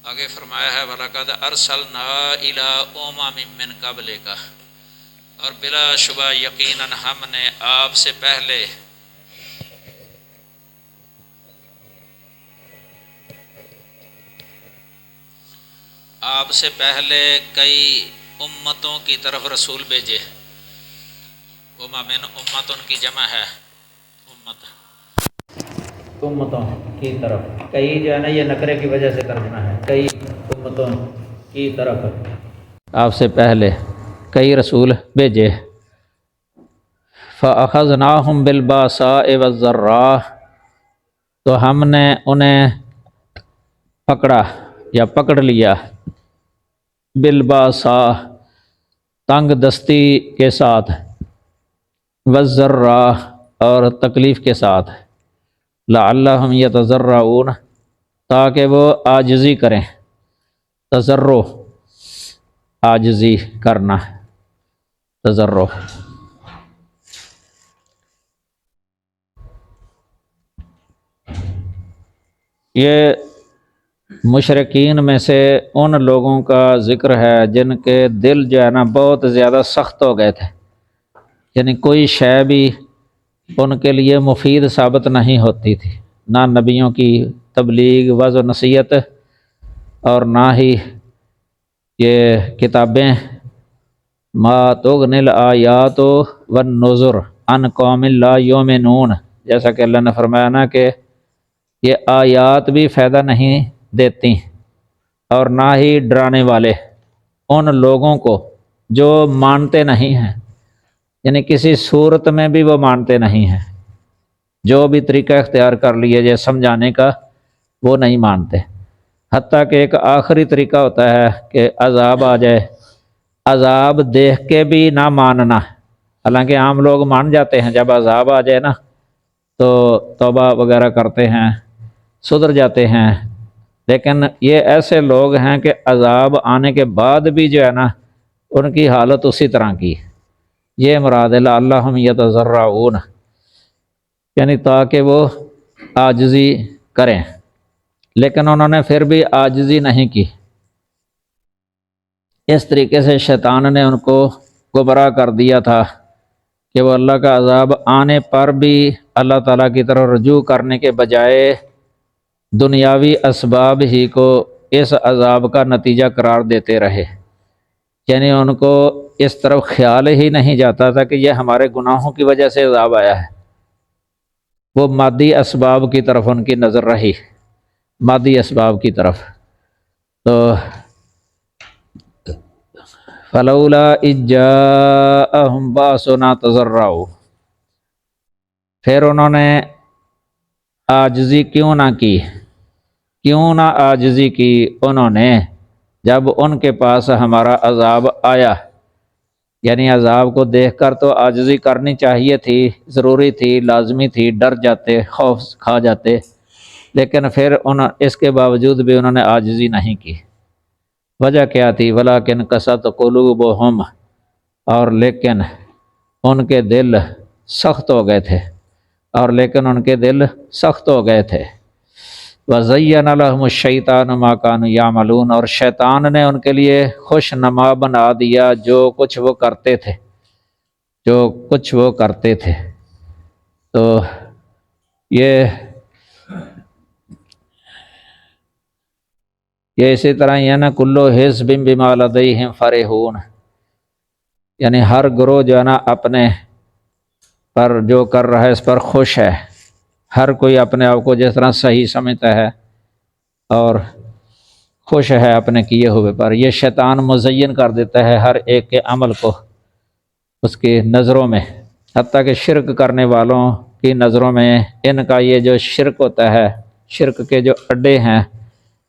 آگے فرمایا ہے وَلَقَدْ أَرْسَلْنَا إِلَىٰ أُمَمٍ مِّن قَبْلِكَ، اور بلا شبہ یقیناً ہم نے آپ سے پہلے کئی امتوں کی طرف رسول بھیجے۔ اممن امتن کی جمع ہے امت، امتوں کی طرف، کئی جو ہے نا یہ نکرے کی وجہ سے ترجمہ ہے، کئی امتوں کی طرف آپ سے پہلے کئی رسول بھیجے۔ فَأَخَذْنَاهُمْ بِالْبَأْسَاءِ وَالضَّرَّاءِ، تو ہم نے انہیں پکڑا یا پکڑ لیا، بالباسا تنگ دستی کے ساتھ، والضراء اور تکلیف کے ساتھ، لعلہم یتضرعون تاکہ وہ عاجزی کریں، تضرع عاجزی کرنا، تضرع۔ یہ مشرکین میں سے ان لوگوں کا ذکر ہے جن کے دل جو ہے نا بہت زیادہ سخت ہو گئے تھے، یعنی کوئی شے بھی ان کے لیے مفید ثابت نہیں ہوتی تھی، نہ نبیوں کی تبلیغ وعظ و نصیحت اور نہ ہی یہ کتابیں، ما تغنی الآیات والنذر عن قوم لا یؤمنون، جیسا کہ اللہ نے فرمایا نا کہ یہ آیات بھی فائدہ نہیں دیتی اور نہ ہی ڈرانے والے ان لوگوں کو جو مانتے نہیں ہیں، یعنی کسی صورت میں بھی وہ مانتے نہیں ہیں، جو بھی طریقہ اختیار کر لیے جائے سمجھانے کا وہ نہیں مانتے، حتیٰ کہ ایک آخری طریقہ ہوتا ہے کہ عذاب آ جائے، عذاب دیکھ کے بھی نہ ماننا، حالانکہ عام لوگ مان جاتے ہیں، جب عذاب آ جائے نا تو توبہ وغیرہ کرتے ہیں، سدھر جاتے ہیں، لیکن یہ ایسے لوگ ہیں کہ عذاب آنے کے بعد بھی جو ہے نا ان کی حالت اسی طرح کی، یہ مراد ہے لعلہم یتضرعون، یعنی تاکہ وہ عاجزی کریں، لیکن انہوں نے پھر بھی عاجزی نہیں کی۔ اس طریقے سے شیطان نے ان کو گمراہ کر دیا تھا کہ وہ اللہ کا عذاب آنے پر بھی اللہ تعالیٰ کی طرف رجوع کرنے کے بجائے دنیاوی اسباب ہی کو اس عذاب کا نتیجہ قرار دیتے رہے، یعنی ان کو اس طرف خیال ہی نہیں جاتا تھا کہ یہ ہمارے گناہوں کی وجہ سے عذاب آیا ہے، وہ مادی اسباب کی طرف ان کی نظر رہی، مادی اسباب کی طرف۔ تو فلولا اذ جاءہم باسنا تضرعوا، پھر انہوں نے عاجزی کیوں نہ کی، کیوں نہ عاجزی کی انہوں نے جب ان کے پاس ہمارا عذاب آیا، یعنی عذاب کو دیکھ کر تو عاجزی کرنی چاہیے تھی، ضروری تھی، لازمی تھی، ڈر جاتے، خوف کھا جاتے، لیکن پھر اس کے باوجود بھی انہوں نے عاجزی نہیں کی۔ وجہ کیا تھی؟ ولیکن قست قلوبہم، اور لیکن ان کے دل سخت ہو گئے تھے، اور لیکن ان کے دل سخت ہو گئے تھے۔ وَزَيَّنَ لَهُمُ الشَّيْطَانُ مَا كَانُوا يَعْمَلُونَ، اور شیطان نے ان کے لیے خوش نما بنا دیا جو کچھ وہ کرتے تھے، جو کچھ وہ کرتے تھے۔ تو یہ اسی طرح یہ نا کلو حزب بما لدیہم فرحون، یعنی ہر گروہ جو ہے نا اپنے پر جو کر رہا ہے اس پر خوش ہے، ہر کوئی اپنے آپ کو جس طرح صحیح سمجھتا ہے اور خوش ہے اپنے کیے ہوئے پر۔ یہ شیطان مزین کر دیتا ہے ہر ایک کے عمل کو اس کی نظروں میں، حتیٰ کہ شرک کرنے والوں کی نظروں میں ان کا یہ جو شرک ہوتا ہے، شرک کے جو اڈے ہیں،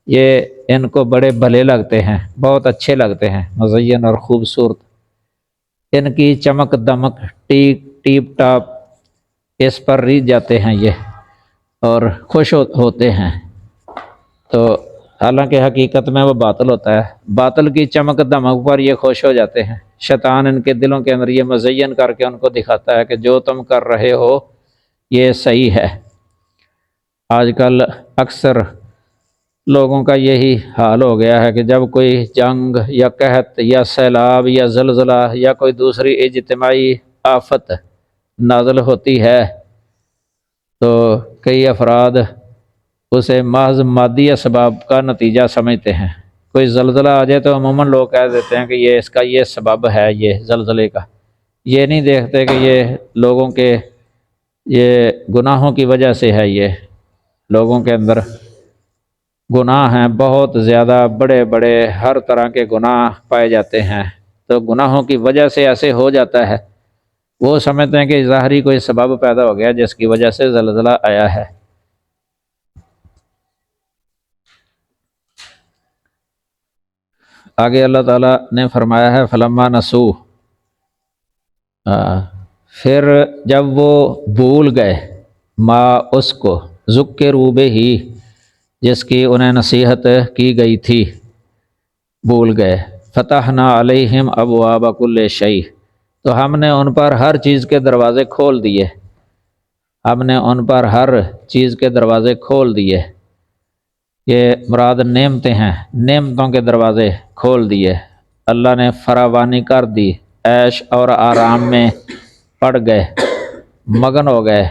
یہ ان کو بڑے بھلے لگتے ہیں، بہت اچھے لگتے ہیں، مزین اور خوبصورت، ان کی چمک دمک ٹیپ ٹاپ اس پر ریجھ جاتے ہیں یہ اور خوش ہوتے ہیں۔ تو حالانکہ حقیقت میں وہ باطل ہوتا ہے، باطل کی چمک دمک پر یہ خوش ہو جاتے ہیں۔ شیطان ان کے دلوں کے اندر یہ مزین کر کے ان کو دکھاتا ہے کہ جو تم کر رہے ہو یہ صحیح ہے۔ آج کل اکثر لوگوں کا یہی حال ہو گیا ہے کہ جب کوئی جنگ یا قحط یا سیلاب یا زلزلہ یا کوئی دوسری اجتماعی آفت نازل ہوتی ہے تو کئی افراد اسے محض مادی اسباب کا نتیجہ سمجھتے ہیں۔ کوئی زلزلہ آ جائے تو عموماً لوگ کہہ دیتے ہیں کہ یہ اس کا یہ سبب ہے، یہ زلزلے کا۔ یہ نہیں دیکھتے کہ یہ لوگوں کے یہ گناہوں کی وجہ سے ہے، یہ لوگوں کے اندر گناہ ہیں بہت زیادہ، بڑے بڑے ہر طرح کے گناہ پائے جاتے ہیں، تو گناہوں کی وجہ سے ایسے ہو جاتا ہے۔ وہ سمجھتے ہیں کہ ظاہری کوئی سبب پیدا ہو گیا جس کی وجہ سے زلزلہ آیا ہے۔ آگے اللہ تعالیٰ نے فرمایا ہے فلما نسو، پھر جب وہ بھول گئے، ما اس کو، ذکروا بہ، جس کی انہیں نصیحت کی گئی تھی، بھول گئے، فتحنا علیہم ابواب کل شیء، تو ہم نے ان پر ہر چیز کے دروازے کھول دیے، ہم نے ان پر ہر چیز کے دروازے کھول دیے۔ یہ مراد نعمتیں ہیں، نعمتوں کے دروازے کھول دیے، اللہ نے فراوانی کر دی، عیش اور آرام میں پڑ گئے، مگن ہو گئے۔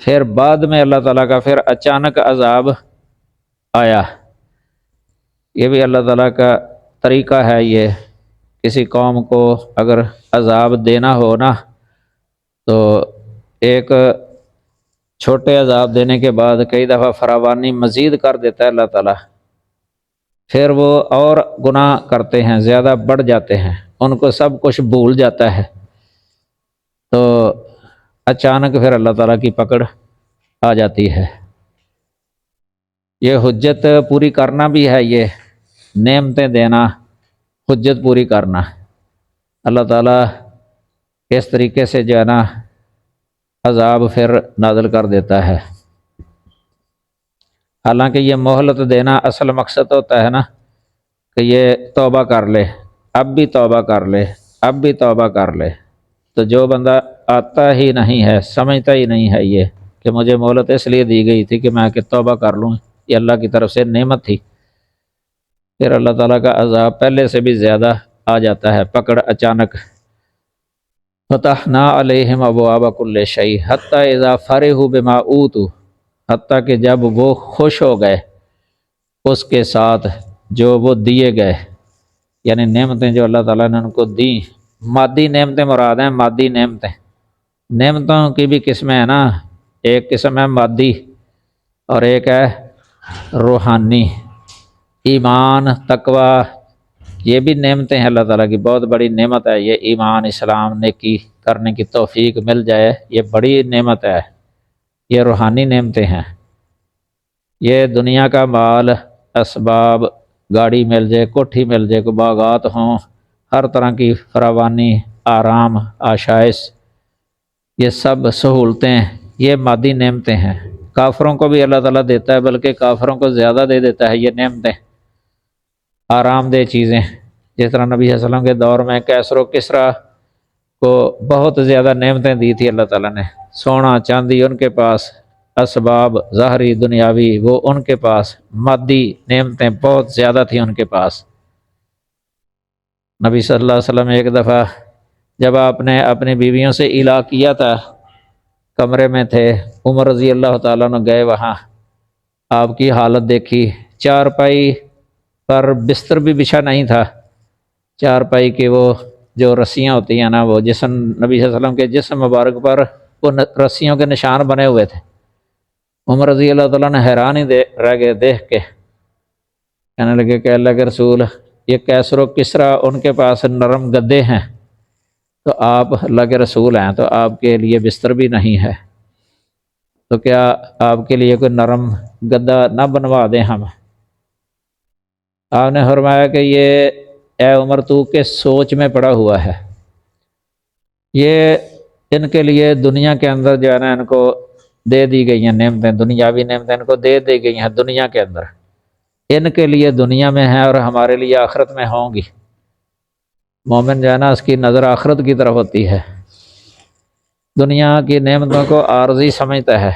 پھر بعد میں اللہ تعالیٰ کا پھر اچانک عذاب آیا۔ یہ بھی اللہ تعالیٰ کا طریقہ ہے، یہ کسی قوم کو اگر عذاب دینا ہو نا تو ایک چھوٹے عذاب دینے کے بعد کئی دفعہ فراوانی مزید کر دیتا ہے اللہ تعالیٰ، پھر وہ اور گناہ کرتے ہیں، زیادہ بڑھ جاتے ہیں، ان کو سب کچھ بھول جاتا ہے، تو اچانک پھر اللہ تعالیٰ کی پکڑ آ جاتی ہے۔ یہ حجت پوری کرنا بھی ہے، یہ نعمتیں دینا، حجت پوری کرنا۔ اللہ تعالیٰ اس طریقے سے جو ہے نا عذاب پھر نازل کر دیتا ہے۔ حالانکہ یہ مہلت دینا اصل مقصد ہوتا ہے نا کہ یہ توبہ کر لے، اب بھی توبہ کر لے، اب بھی توبہ کر لے، تو جو بندہ آتا ہی نہیں ہے، سمجھتا ہی نہیں ہے یہ کہ مجھے مہلت اس لیے دی گئی تھی کہ میں کہ توبہ کر لوں، یہ اللہ کی طرف سے نعمت تھی، پھر اللہ تعالیٰ کا عذاب پہلے سے بھی زیادہ آ جاتا ہے، پکڑ اچانک۔ فتحنا علیہم ابواب کل شیء حتی اذا فرحوا بما اوتوا، حتیٰ کہ جب وہ خوش ہو گئے اس کے ساتھ جو وہ دیے گئے، یعنی نعمتیں جو اللہ تعالیٰ نے ان کو دیں، مادی نعمتیں مراد ہیں، مادی نعمتیں، نعمتوں کی بھی قسمیں ہیں نا، ایک قسم ہے مادی اور ایک ہے روحانی، ایمان، تقوی، یہ بھی نعمتیں ہیں اللہ تعالیٰ کی، بہت بڑی نعمت ہے یہ، ایمان، اسلام، نیکی کرنے کی توفیق مل جائے، یہ بڑی نعمت ہے، یہ روحانی نعمتیں ہیں۔ یہ دنیا کا مال، اسباب، گاڑی مل جائے، کوٹھی مل جائے، کو باغات ہوں، ہر طرح کی فراوانی، آرام، آشائش، یہ سب سہولتیں، یہ مادی نعمتیں ہیں۔ کافروں کو بھی اللہ تعالیٰ دیتا ہے، بلکہ کافروں کو زیادہ دے دیتا ہے یہ نعمتیں، آرام دہ چیزیں، جس طرح نبی صلی اللہ علیہ وسلم کے دور میں کیسر و کسریٰ کو بہت زیادہ نعمتیں دی تھی اللہ تعالیٰ نے، سونا چاندی ان کے پاس، اسباب ظاہری دنیاوی وہ ان کے پاس، مادی نعمتیں بہت زیادہ تھیں ان کے پاس۔ نبی صلی اللہ علیہ وسلم ایک دفعہ جب آپ نے اپنی بیویوں سے الا کیا تھا، کمرے میں تھے، عمر رضی اللہ تعالیٰ عنہ گئے وہاں، آپ کی حالت دیکھی، چارپائی پر بستر بھی بچھا نہیں تھا، چارپائی کے وہ جو رسیاں ہوتی ہیں نا، وہ جسم نبی صلی اللہ علیہ وسلم کے جسم مبارک پر وہ رسیوں کے نشان بنے ہوئے تھے۔ عمر رضی اللہ تعالیٰ نے حیران ہی رہ گئے دیکھ کے، کہنے لگے کہ اللہ کے رسول، یہ کیسر و کسریٰ ان کے پاس نرم گدے ہیں، تو آپ اللہ کے رسول ہیں تو آپ کے لیے بستر بھی نہیں ہے، تو کیا آپ کے لیے کوئی نرم گدا نہ بنوا دیں ہم؟ آپ نے فرمایا کہ یہ اے عمر تو کے سوچ میں پڑا ہوا ہے، یہ ان کے لیے دنیا کے اندر جو ہے نا ان کو دے دی گئی ہیں نعمتیں، دنیاوی نعمتیں ان کو دے دی گئی ہیں دنیا کے اندر، ان کے لیے دنیا میں ہیں اور ہمارے لیے آخرت میں ہوں گی۔ مومن جو ہے نا اس کی نظر آخرت کی طرف ہوتی ہے، دنیا کی نعمتوں کو عارضی سمجھتا ہے،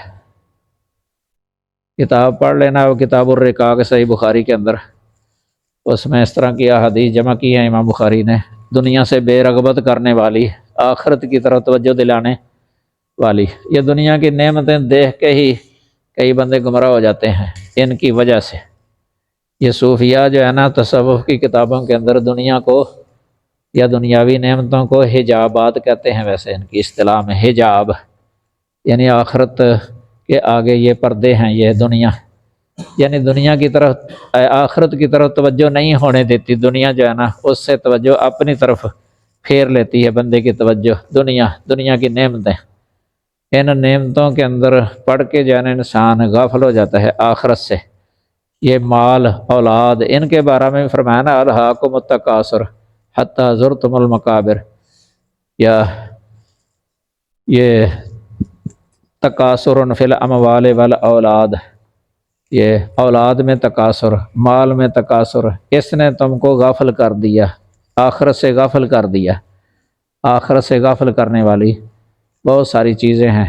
کتاب پڑھ لینا، وہ کتاب الرقاق صحیح بخاری کے اندر، اس میں اس طرح کی احادیث جمع کی ہیں امام بخاری نے، دنیا سے بے رغبت کرنے والی، آخرت کی طرف توجہ دلانے والی۔ یہ دنیا کی نعمتیں دیکھ کے ہی کئی بندے گمراہ ہو جاتے ہیں ان کی وجہ سے۔ یہ صوفیہ جو ہے نا تصوف کی کتابوں کے اندر دنیا کو یا دنیاوی نعمتوں کو حجابات کہتے ہیں، ویسے ان کی اصطلاح میں حجاب یعنی آخرت کے آگے یہ پردے ہیں، یہ دنیا یعنی دنیا کی طرف آخرت کی طرف توجہ نہیں ہونے دیتی، دنیا جو ہے نا اس سے توجہ اپنی طرف پھیر لیتی ہے بندے کی توجہ، دنیا کی نعمتیں، ان نعمتوں کے اندر پڑھ کے جو ہے نا انسان غافل ہو جاتا ہے آخرت سے۔ یہ مال اولاد ان کے بارے میں فرمایا نا الہاکم التکاثر حتی زرتم المقابر، یا یہ تکاثر فی الاموال والاولاد، یہ اولاد میں تکاثر، مال میں تکاثر، اس نے تم کو غافل کر دیا، آخرت سے غافل کر دیا۔ آخرت سے غافل کرنے والی بہت ساری چیزیں ہیں،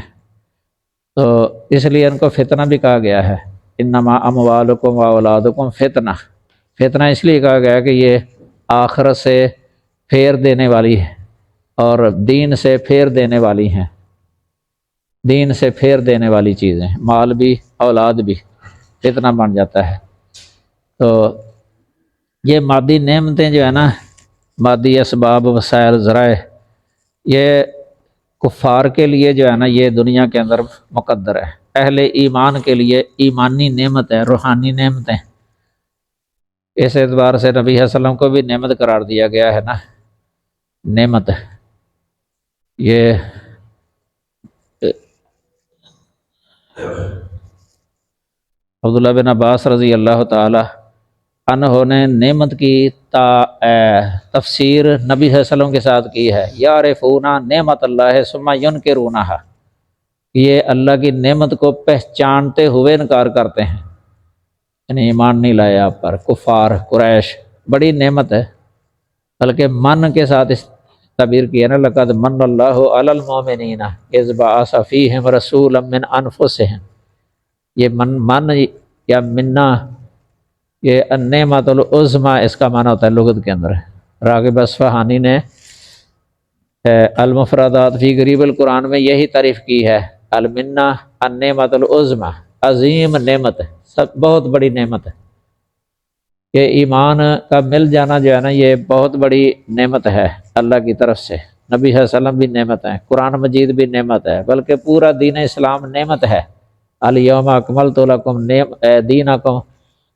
تو اس لیے ان کو فتنہ بھی کہا گیا ہے، انما اموالکم و اولادکم فتنہ۔ فتنہ اس لیے کہا گیا کہ یہ آخرت سے پھیر دینے والی ہے اور دین سے پھیر دینے والی ہیں، دین سے پھیر دینے والی چیزیں، مال بھی اولاد بھی فتنہ بن جاتا ہے۔ تو یہ مادی نعمتیں جو ہے نا، مادی اسباب وسائل ذرائع، یہ کفار کے لیے جو ہے نا یہ دنیا کے اندر مقدر ہے، اہل ایمان کے لیے ایمانی نعمت ہے، روحانی نعمتیں، اس اعتبار سے نبی صلی اللہ علیہ وسلم کو بھی نعمت قرار دیا گیا ہے نا، نعمت۔ یہ عبداللہ بن عباس رضی اللہ تعالی عنہ نے نعمت کی تفسیر نبی صلی اللہ علیہ وسلم کے ساتھ کی ہے، یعرفون نعمت اللہ ثم ینکرونہا، یہ اللہ کی نعمت کو پہچانتے ہوئے انکار کرتے ہیں، یعنی ایمان نہیں لائے آپ پر۔ کفار قریش بڑی نعمت ہے، بلکہ من کے ساتھ اس تعبیر کی ہے نا، لقد من اللہ علی المؤمنین اذ بعث فیہم رسولا من انفسہم، یہ من یا منا، یہ النعمت العظمیٰ اس کا معنی ہوتا ہے لغت کے اندر۔ راغب اصفہانی نے المفردات فی غریب القرآن میں یہی تعریف کی ہے، المنہ النعمت العظمیٰ، عظیم نعمت ہے، سب بہت بڑی نعمت ہے۔ یہ ایمان کا مل جانا جو ہے نا یہ بہت بڑی نعمت ہے اللہ کی طرف سے، نبی صلی اللہ علیہ وسلم بھی نعمت ہے، قرآن مجید بھی نعمت ہے، بلکہ پورا دین اسلام نعمت ہے۔ الیوم اکملت لکم دینکم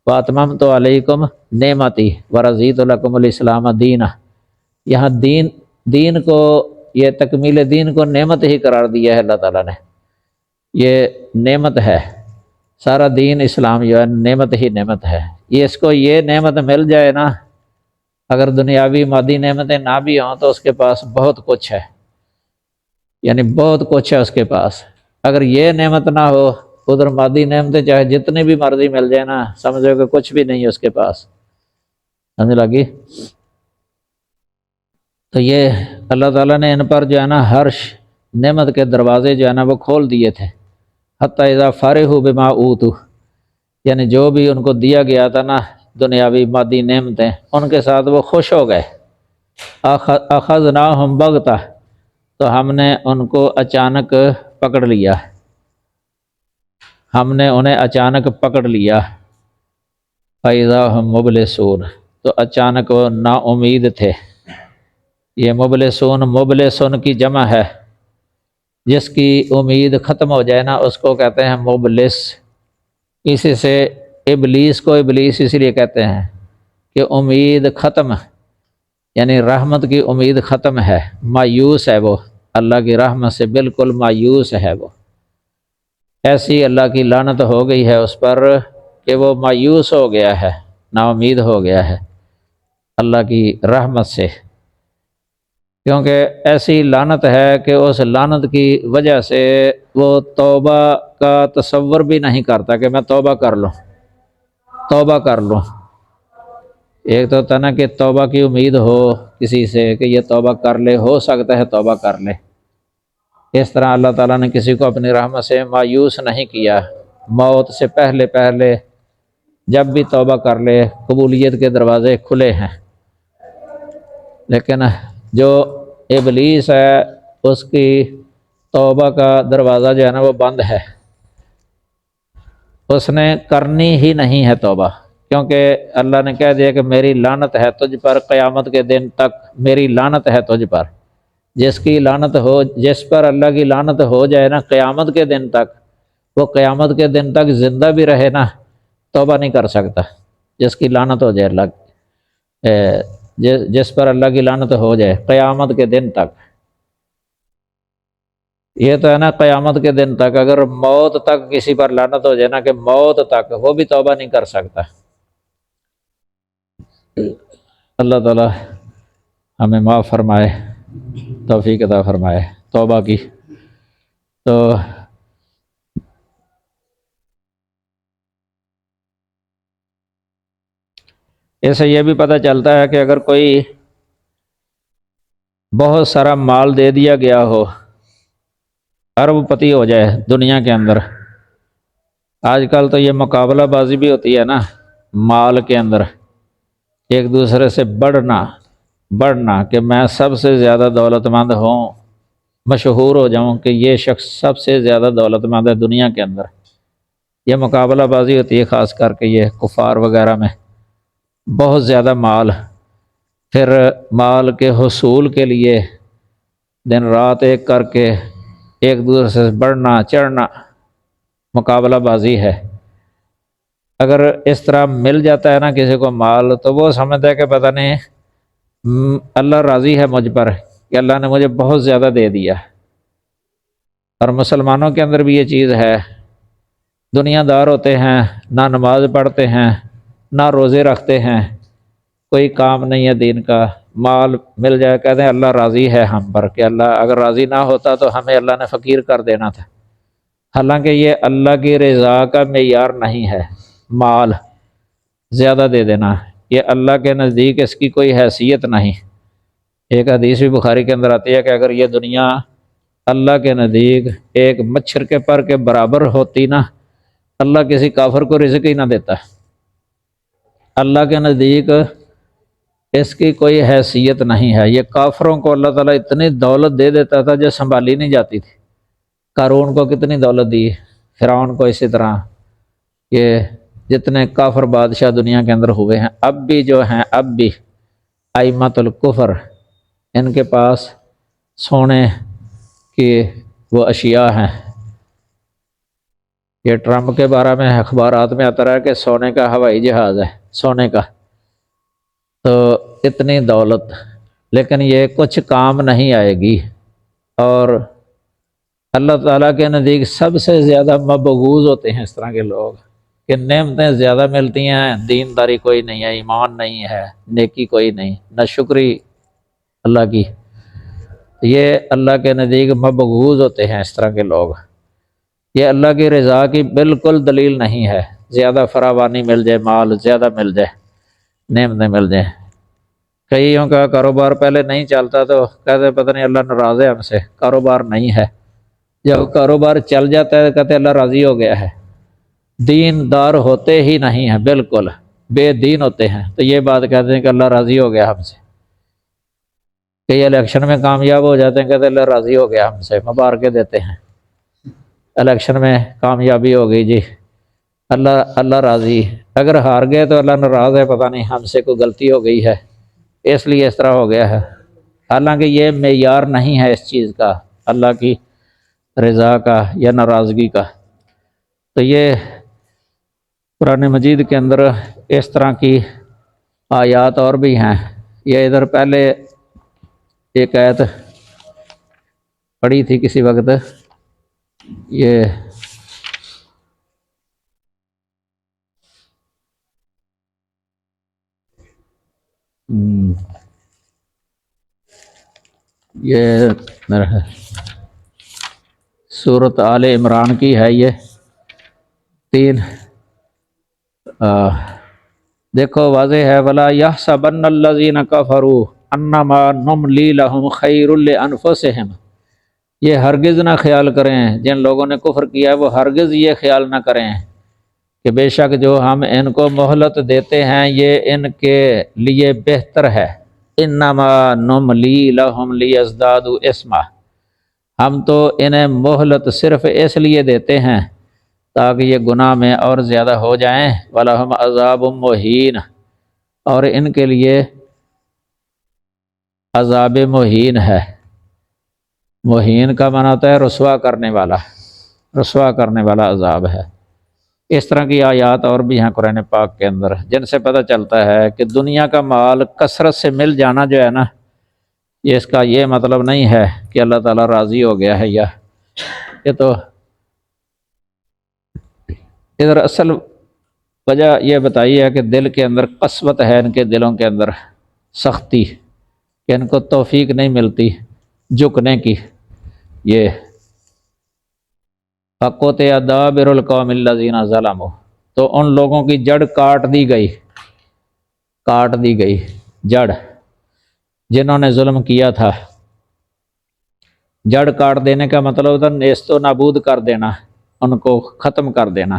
واتممت علیکم نعمتی ورضیت لکم الاسلام دینا، یہاں دین کو، یہ تکمیل دین کو نعمت ہی قرار دیا ہے اللہ تعالیٰ نے، یہ نعمت ہے، سارا دین اسلام جو ہے نعمت ہی نعمت ہے۔ یہ اس کو یہ نعمت مل جائے نا، اگر دنیاوی مادی نعمتیں نہ بھی ہوں تو اس کے پاس بہت کچھ ہے، یعنی بہت کچھ ہے اس کے پاس۔ اگر یہ نعمت نہ ہو، ادھر مادی نعمتیں چاہے جتنی بھی مرضی مل جائے نا، سمجھو کہ کچھ بھی نہیں ہے اس کے پاس، سمجھ لگی؟ تو یہ اللہ تعالیٰ نے ان پر جو ہے نا ہر نعمت کے دروازے جو ہے نا وہ کھول دیے تھے، حتی اذا فرحوا بما اوتوا، یعنی جو بھی ان کو دیا گیا تھا نا دنیاوی مادی نعمتیں، ان کے ساتھ وہ خوش ہو گئے۔ اخذناہم بغتہ، تو ہم نے ان کو اچانک پکڑ لیا، ہم نے انہیں اچانک پکڑ لیا۔ فَإِذَا هُمْ مُبْلِسُونَ، تو اچانک وہ نا امید تھے۔ یہ مبلسون کی جمع ہے، جس کی امید ختم ہو جائے نا اس کو کہتے ہیں مبلس۔ اسی سے ابلیس کو ابلیس اس لیے کہتے ہیں کہ امید ختم، یعنی رحمت کی امید ختم ہے، مایوس ہے وہ، اللہ کی رحمت سے بالکل مایوس ہے وہ، ایسی اللہ کی لعنت ہو گئی ہے اس پر کہ وہ مایوس ہو گیا ہے، نا امید ہو گیا ہے اللہ کی رحمت سے، کیونکہ ایسی لعنت ہے کہ اس لعنت کی وجہ سے وہ توبہ کا تصور بھی نہیں کرتا کہ میں توبہ کر لوں۔ ایک تو ہوتا نا کہ توبہ کی امید ہو کسی سے کہ یہ توبہ کر لے، ہو سکتا ہے توبہ کر لے، اس طرح اللہ تعالیٰ نے کسی کو اپنی رحمت سے مایوس نہیں کیا، موت سے پہلے پہلے جب بھی توبہ کر لے قبولیت کے دروازے کھلے ہیں، لیکن جو ابلیس ہے اس کی توبہ کا دروازہ جو ہے نا وہ بند ہے، اس نے کرنی ہی نہیں ہے توبہ، کیونکہ اللہ نے کہہ دیا کہ میری لعنت ہے تجھ پر قیامت کے دن تک، میری لعنت ہے تجھ پر۔ جس کی لعنت ہو، جس پر اللہ کی لعنت ہو جائے نا قیامت کے دن تک، وہ قیامت کے دن تک زندہ بھی رہے نا توبہ نہیں کر سکتا۔ جس کی لعنت ہو جائے اللہ، جس پر اللہ کی لعنت ہو جائے قیامت کے دن تک، یہ تو ہے نا قیامت کے دن تک، اگر موت تک کسی پر لعنت ہو جائے نا کہ موت تک، وہ بھی توبہ نہیں کر سکتا۔ اللہ تعالی ہمیں معاف فرمائے، توفیق عطا فرمائے توبہ کی۔ تو اس سے یہ بھی پتہ چلتا ہے کہ اگر کوئی بہت سارا مال دے دیا گیا ہو، ارب پتی ہو جائے دنیا کے اندر، آج کل تو یہ مقابلہ بازی بھی ہوتی ہے نا مال کے اندر، ایک دوسرے سے بڑھنا کہ میں سب سے زیادہ دولت مند ہوں، مشہور ہو جاؤں کہ یہ شخص سب سے زیادہ دولت مند ہے دنیا کے اندر۔ یہ مقابلہ بازی ہوتی ہے، خاص کر کے یہ کفار وغیرہ میں بہت زیادہ مال، پھر مال کے حصول کے لیے دن رات ایک کر کے ایک دوسرے سے بڑھنا چڑھنا، مقابلہ بازی ہے۔ اگر اس طرح مل جاتا ہے نا کسی کو مال، تو وہ سمجھتا ہے کہ پتہ نہیں اللہ راضی ہے مجھ پر کہ اللہ نے مجھے بہت زیادہ دے دیا۔ اور مسلمانوں کے اندر بھی یہ چیز ہے، دنیا دار ہوتے ہیں، نہ نماز پڑھتے ہیں، نہ روزے رکھتے ہیں، کوئی کام نہیں ہے دین کا، مال مل جائے کہتے ہیں اللہ راضی ہے ہم پر، کہ اللہ اگر راضی نہ ہوتا تو ہمیں اللہ نے فقیر کر دینا تھا۔ حالانکہ یہ اللہ کی رضا کا معیار نہیں ہے، مال زیادہ دے دینا، یہ اللہ کے نزدیک اس کی کوئی حیثیت نہیں۔ ایک حدیث بھی بخاری کے اندر آتی ہے کہ اگر یہ دنیا اللہ کے نزدیک ایک مچھر کے پر کے برابر ہوتی نا، اللہ کسی کافر کو رزق ہی نہ دیتا۔ اللہ کے نزدیک اس کی کوئی حیثیت نہیں ہے۔ یہ کافروں کو اللہ تعالیٰ اتنی دولت دے دیتا تھا جو سنبھالی نہیں جاتی تھی۔ قارون کو کتنی دولت دی، فرعون کو اسی طرح، یہ جتنے کافر بادشاہ دنیا کے اندر ہوئے ہیں، اب بھی جو ہیں، اب بھی ائمۃ الکفر، ان کے پاس سونے کی وہ اشیاء ہیں۔ یہ ٹرمپ کے بارے میں اخبارات میں آتا رہا کہ سونے کا ہوائی جہاز ہے، سونے کا، تو اتنی دولت، لیکن یہ کچھ کام نہیں آئے گی۔ اور اللہ تعالیٰ کے نزدیک سب سے زیادہ مبغوض ہوتے ہیں اس طرح کے لوگ کہ نعمتیں زیادہ ملتی ہیں، دینداری کوئی نہیں ہے، ایمان نہیں ہے، نیکی کوئی نہیں، نہ شکری اللہ کی، یہ اللہ کے نزدیک مبغوض ہوتے ہیں اس طرح کے لوگ۔ یہ اللہ کی رضا کی بالکل دلیل نہیں ہے، زیادہ فراوانی مل جائے، مال زیادہ مل جائے، نعمتیں مل جائیں۔ کئیوں کا کاروبار پہلے نہیں چلتا تو کہتے پتہ نہیں اللہ ناراض ہے ہم سے، کاروبار نہیں ہے۔ جب کاروبار چل جاتا ہے کہتے اللہ راضی ہو گیا ہے۔ دین دار ہوتے ہی نہیں ہیں، بالکل بے دین ہوتے ہیں، تو یہ بات کہتے ہیں کہ اللہ راضی ہو گیا ہم سے۔ کئی الیکشن میں کامیاب ہو جاتے ہیں، کہتے ہیں اللہ راضی ہو گیا ہم سے، مبارکیں دیتے ہیں، الیکشن میں کامیابی ہو گئی جی، اللہ راضی۔ اگر ہار گئے تو اللہ ناراض ہے، پتہ نہیں ہم سے کوئی غلطی ہو گئی ہے اس لیے اس طرح ہو گیا ہے۔ حالانکہ یہ معیار نہیں ہے اس چیز کا، اللہ کی رضا کا یا ناراضگی کا۔ تو یہ قرآن مجید کے اندر اس طرح کی آیات اور بھی ہیں۔ یہ ادھر پہلے ایک آیت پڑھی تھی کسی وقت، یہ میرا سورۃ آل عمران کی ہے، یہ 3 دیکھو واضح ہے، وَلَا يَحْسَبَنَّ الَّذِينَ كَفَرُوا أَنَّمَا نُمْلِي لَهُمْ خَيْرٌ لِأَنفُسِهِمْ یہ ہرگز نہ خیال کریں، جن لوگوں نے کفر کیا ہے وہ ہرگز یہ خیال نہ کریں کہ بے شک جو ہم ان کو مہلت دیتے ہیں یہ ان کے لیے بہتر ہے۔ انما نملی لہم لیزدادوا اثما، ہم تو انہیں مہلت صرف اس لیے دیتے ہیں تاکہ یہ گناہ میں اور زیادہ ہو جائیں۔ وَلَهُمْ عَذَابٌ مُّہِینٌ، اور ان کے لیے عذاب مہین ہے۔ مہین کا معنی ہوتا ہے رسوا کرنے والا، رسوا کرنے والا عذاب ہے۔ اس طرح کی آیات اور بھی ہیں قرآن پاک کے اندر جن سے پتہ چلتا ہے کہ دنیا کا مال کثرت سے مل جانا جو ہے نا، یہ اس کا یہ مطلب نہیں ہے کہ اللہ تعالیٰ راضی ہو گیا ہے، یا یہ تو ادھر اصل وجہ یہ بتائی ہے کہ دل کے اندر قسوت ہے، ان کے دلوں کے اندر سختی، کہ ان کو توفیق نہیں ملتی جھکنے کی۔ یہ فَقُطِعَ دَابِرُ الْقَوْمِ الَّذِينَ ظَلَمُوا، تو ان لوگوں کی جڑ کاٹ دی گئی، کاٹ دی گئی جڑ، جنہوں نے ظلم کیا تھا۔ جڑ کاٹ دینے کا مطلب ہوتا ہے نیست و نابود کر دینا، ان کو ختم کر دینا،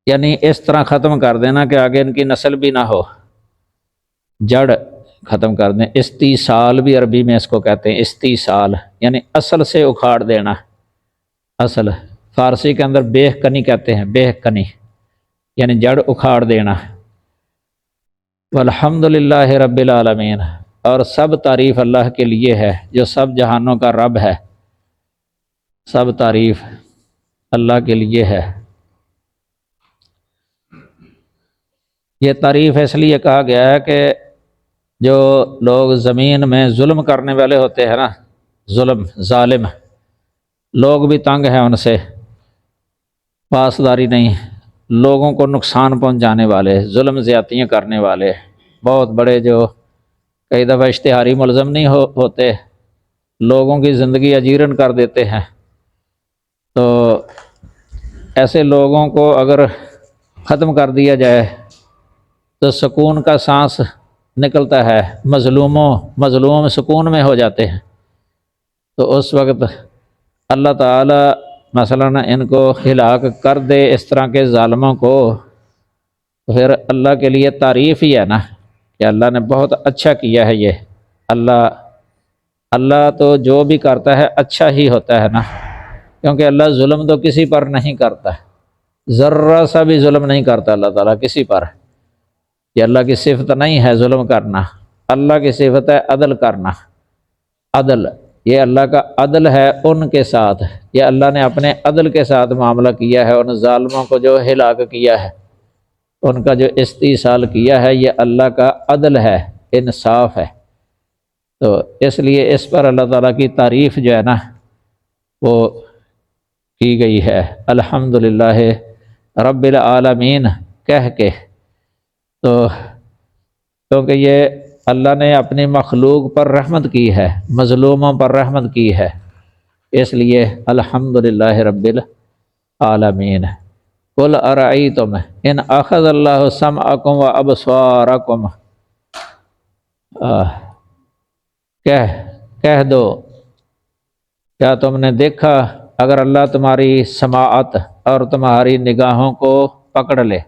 یعنی اس طرح ختم کر دینا کہ آگے ان کی نسل بھی نہ ہو۔ جڑ ختم کر دیں، استیصال بھی عربی میں اس کو کہتے ہیں، استیصال یعنی اصل سے اکھاڑ دینا۔ اصل فارسی کے اندر بیخ کنی کہتے ہیں، بیخ کنی یعنی جڑ اکھاڑ دینا۔ والحمد للہ رب العالمین، اور سب تعریف اللہ کے لیے ہے جو سب جہانوں کا رب ہے، سب تعریف اللہ کے لیے ہے۔ یہ تعریف اس لیے کہا گیا ہے کہ جو لوگ زمین میں ظلم کرنے والے ہوتے ہیں نا، ظالم لوگ بھی تنگ ہیں ان سے، پاسداری نہیں، لوگوں کو نقصان پہنچانے والے، ظلم زیادتیاں کرنے والے، بہت بڑے جو کئی دفعہ اشتہاری ملزم نہیں ہوتے، لوگوں کی زندگی اجیرن کر دیتے ہیں، تو ایسے لوگوں کو اگر ختم کر دیا جائے تو سکون کا سانس نکلتا ہے، مظلوم سکون میں ہو جاتے ہیں۔ تو اس وقت اللہ تعالی مثلاً ان کو ہلاک کر دے اس طرح کے ظالموں کو، پھر اللہ کے لیے تعریف ہی ہے نا کہ اللہ نے بہت اچھا کیا ہے۔ یہ اللہ تو جو بھی کرتا ہے اچھا ہی ہوتا ہے نا، کیونکہ اللہ ظلم تو کسی پر نہیں کرتا، ذرہ سا بھی ظلم نہیں کرتا اللہ تعالیٰ کسی پر۔ یہ اللہ کی صفت نہیں ہے ظلم کرنا، اللہ کی صفت ہے عدل کرنا۔ عدل، یہ اللہ کا عدل ہے ان کے ساتھ، یہ اللہ نے اپنے عدل کے ساتھ معاملہ کیا ہے، ان ظالموں کو جو ہلاک کیا ہے، ان کا جو استیصال کیا ہے، یہ اللہ کا عدل ہے، انصاف ہے۔ تو اس لیے اس پر اللہ تعالیٰ کی تعریف جو ہے نا وہ کی گئی ہے، الحمدللہ رب العالمین کہہ کے۔ تو کیونکہ یہ اللہ نے اپنی مخلوق پر رحمت کی ہے، مظلوموں پر رحمت کی ہے، اس لیے الحمدللہ رب العالمین۔ قل ارأیتم ان اخذ اللہ سمعکم و ابصارکم، کہہ دو کیا تم نے دیکھا اگر اللہ تمہاری سماعت اور تمہاری نگاہوں کو پکڑ لے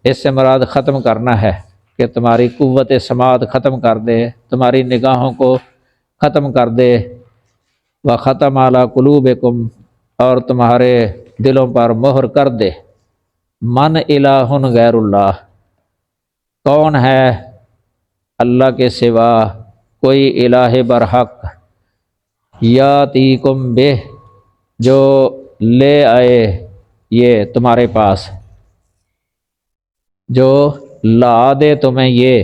اس سے مراد ختم کرنا ہے کہ تمہاری قوت سماعت ختم کر دے، تمہاری نگاہوں کو ختم کر دے، وختم علی قلوبکم، اور تمہارے دلوں پر مہر کر دے۔ من الہ غیر اللہ، کون ہے اللہ کے سوا کوئی الہ برحق، یاتیکم بہ، جو لے آئے یہ تمہارے پاس، جو لا دے تمہیں یہ،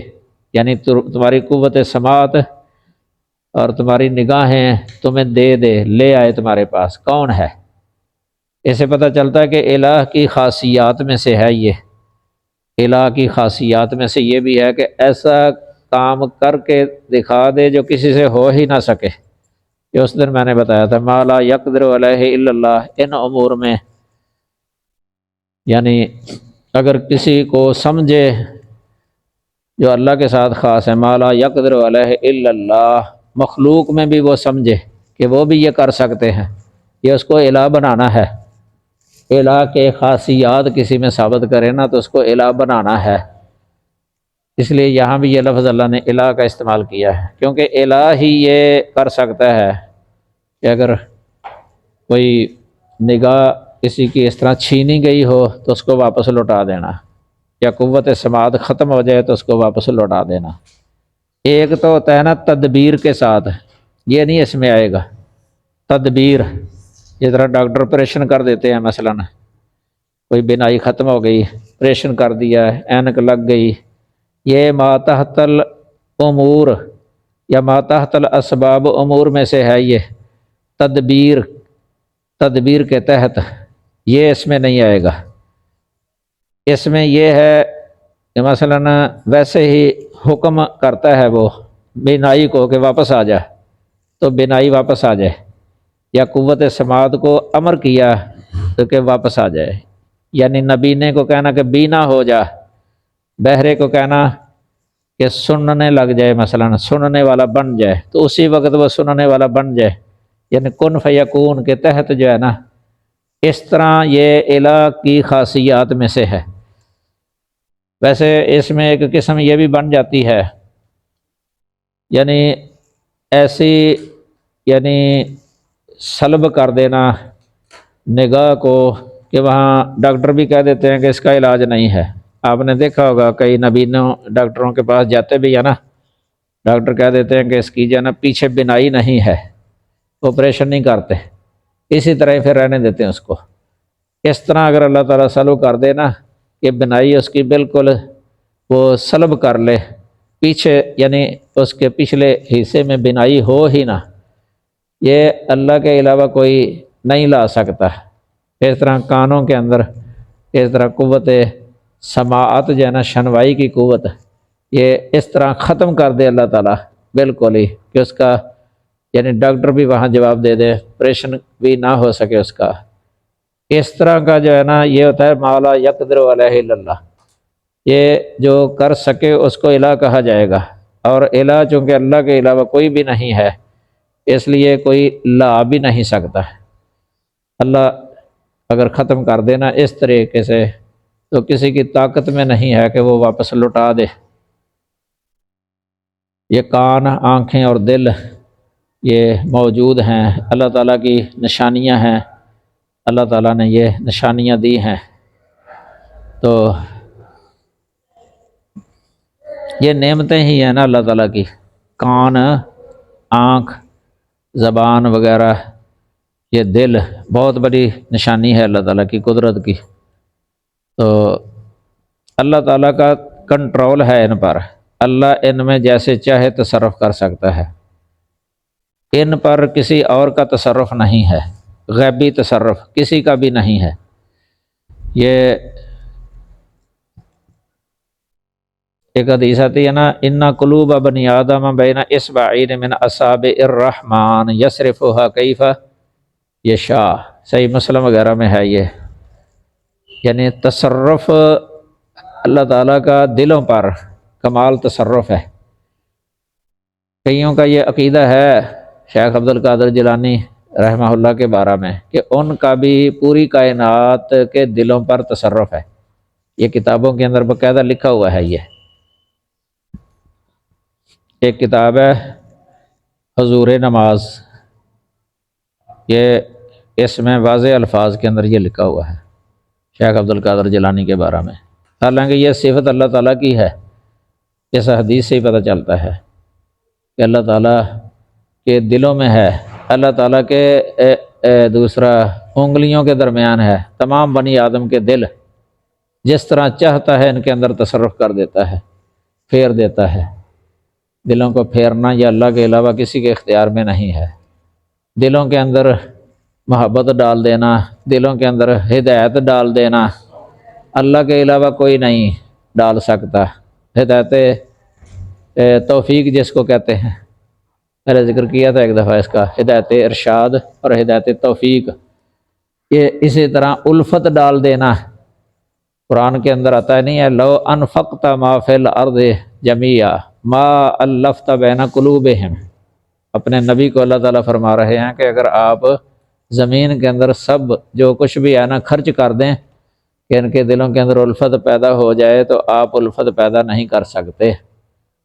یعنی تمہاری قوت سماعت اور تمہاری نگاہیں تمہیں دے لے آئے تمہارے پاس، کون ہے؟ اسے پتہ چلتا ہے کہ الہ کی خاصیات میں سے ہے، یہ الہ کی خاصیات میں سے یہ بھی ہے کہ ایسا کام کر کے دکھا دے جو کسی سے ہو ہی نہ سکے۔ یہ اس دن میں نے بتایا تھا، ما لا یقدر علیہ الا اللہ، ان امور میں یعنی اگر کسی کو سمجھے جو اللہ کے ساتھ خاص ہے، ما لا یقدر علیہ الا اللہ، مخلوق میں بھی وہ سمجھے کہ وہ بھی یہ کر سکتے ہیں، یہ اس کو الہ بنانا ہے، الہ کے خاصیات کسی میں ثابت کرے نا تو اس کو الہ بنانا ہے۔ اس لیے یہاں بھی یہ لفظ اللہ نے الہ کا استعمال کیا ہے، کیونکہ الہ ہی یہ کر سکتا ہے کہ اگر کوئی نگاہ کسی کی اس طرح چھینی گئی ہو تو اس کو واپس لوٹا دینا، یا قوت سماعت ختم ہو جائے تو اس کو واپس لوٹا دینا۔ ایک تو ہوتا ہے نا تدبیر کے ساتھ، یہ نہیں اس میں آئے گا تدبیر، جس طرح ڈاکٹر آپریشن کر دیتے ہیں، مثلا کوئی بینائی ختم ہو گئی، آپریشن کر دیا، اینک لگ گئی، یہ ما تحت الامور یا ما تحت الاسباب امور میں سے ہے، یہ تدبیر، تدبیر کے تحت، یہ اس میں نہیں آئے گا۔ اس میں یہ ہے کہ مثلا ویسے ہی حکم کرتا ہے وہ بینائی کو کہ واپس آ جا، تو بینائی واپس آ جائے، یا قوت سماعت کو امر کیا تو کہ واپس آ جائے، یعنی نبینے کو کہنا کہ بینا ہو جا، بہرے کو کہنا کہ سننے لگ جائے، مثلا سننے والا بن جائے، تو اسی وقت وہ سننے والا بن جائے، یعنی کن فیکون کے تحت جو ہے نا، اس طرح یہ الہ کی خاصیات میں سے ہے۔ ویسے اس میں ایک قسم یہ بھی بن جاتی ہے، یعنی ایسی، یعنی سلب کر دینا نگاہ کو، کہ وہاں ڈاکٹر بھی کہہ دیتے ہیں کہ اس کا علاج نہیں ہے۔ آپ نے دیکھا ہوگا کئی نبینوں ڈاکٹروں کے پاس جاتے بھی ہے نا، ڈاکٹر کہہ دیتے ہیں کہ اس کی جو ہے نا پیچھے بینائی نہیں ہے، آپریشن نہیں کرتے، اسی طرح پھر رہنے دیتے ہیں اس کو۔ اس طرح اگر اللہ تعالیٰ سلب کر دے نا کہ بینائی اس کی بالکل وہ سلب کر لے پیچھے، یعنی اس کے پچھلے حصے میں بینائی ہو ہی نہ، یہ اللہ کے علاوہ کوئی نہیں لا سکتا۔ اس طرح کانوں کے اندر اس طرح قوت سماعت جو ہے نا، شنوائی کی قوت، یہ اس طرح ختم کر دے اللہ تعالیٰ بالکل ہی کہ اس کا، یعنی ڈاکٹر بھی وہاں جواب دے دے، آپریشن بھی نہ ہو سکے اس کا۔ اس طرح کا جو ہے نا یہ ہوتا ہے ما لا یقدر علیہ الا اللہ، یہ جو کر سکے اس کو الہ کہا جائے گا، اور الہ چونکہ اللہ کے علاوہ کوئی بھی نہیں ہے، اس لیے کوئی لا بھی نہیں سکتا۔ اللہ اگر ختم کر دینا اس طریقے سے تو کسی کی طاقت میں نہیں ہے کہ وہ واپس لوٹا دے۔ یہ کان، آنکھیں اور دل یہ موجود ہیں، اللہ تعالیٰ کی نشانیاں ہیں، اللہ تعالیٰ نے یہ نشانیاں دی ہیں، تو یہ نعمتیں ہی ہیں نا اللہ تعالیٰ کی، کان، آنکھ، زبان وغیرہ، یہ دل بہت بڑی نشانی ہے اللہ تعالیٰ کی قدرت کی۔ تو اللہ تعالیٰ کا کنٹرول ہے ان پر، اللہ ان میں جیسے چاہے تصرف کر سکتا ہے، ان پر کسی اور کا تصرف نہیں ہے، غیبی تصرف کسی کا بھی نہیں ہے۔ یہ ایک حدیث آتی ہے نا، ان قلوب بنی آدم بین اصبعین من اصابع الرحمن یصرفها کیف یشاء، صحیح مسلم وغیرہ میں ہے یہ، یعنی تصرف اللہ تعالیٰ کا دلوں پر کمال تصرف ہے۔ کئیوں کا یہ عقیدہ ہے شیخ عبد القادر جیلانی رحمہ اللہ کے بارے میں کہ ان کا بھی پوری کائنات کے دلوں پر تصرف ہے، یہ کتابوں کے اندر باقاعدہ لکھا ہوا ہے۔ یہ ایک کتاب ہے حضور نماز، یہ اس میں واضح الفاظ کے اندر یہ لکھا ہوا ہے شیخ عبد القادر جیلانی کے بارے میں، حالانکہ یہ صفت اللہ تعالیٰ کی ہے، اس حدیث سے ہی پتہ چلتا ہے کہ اللہ تعالیٰ کے دلوں میں ہے، اللہ تعالیٰ کے دوسرا انگلیوں کے درمیان ہے، تمام بنی آدم کے دل جس طرح چاہتا ہے ان کے اندر تصرف کر دیتا ہے، پھیر دیتا ہے۔ دلوں کو پھیرنا یہ اللہ کے علاوہ کسی کے اختیار میں نہیں ہے۔ دلوں کے اندر محبت ڈال دینا، دلوں کے اندر ہدایت ڈال دینا، اللہ کے علاوہ کوئی نہیں ڈال سکتا۔ ہدایت توفیق جس کو کہتے ہیں، میں نے ذکر کیا تھا ایک دفعہ اس کا، ہدایت ارشاد اور ہدایت توفیق، یہ اسی طرح الفت ڈال دینا۔ قرآن کے اندر آتا ہے نہیں ہے، لو انفقت ما فی الارض جمیعا ما الفت بین قلوبہم، اپنے نبی کو اللہ تعالیٰ فرما رہے ہیں کہ اگر آپ زمین کے اندر سب جو کچھ بھی ہے نا خرچ کر دیں کہ ان کے دلوں کے اندر الفت پیدا ہو جائے تو آپ الفت پیدا نہیں کر سکتے،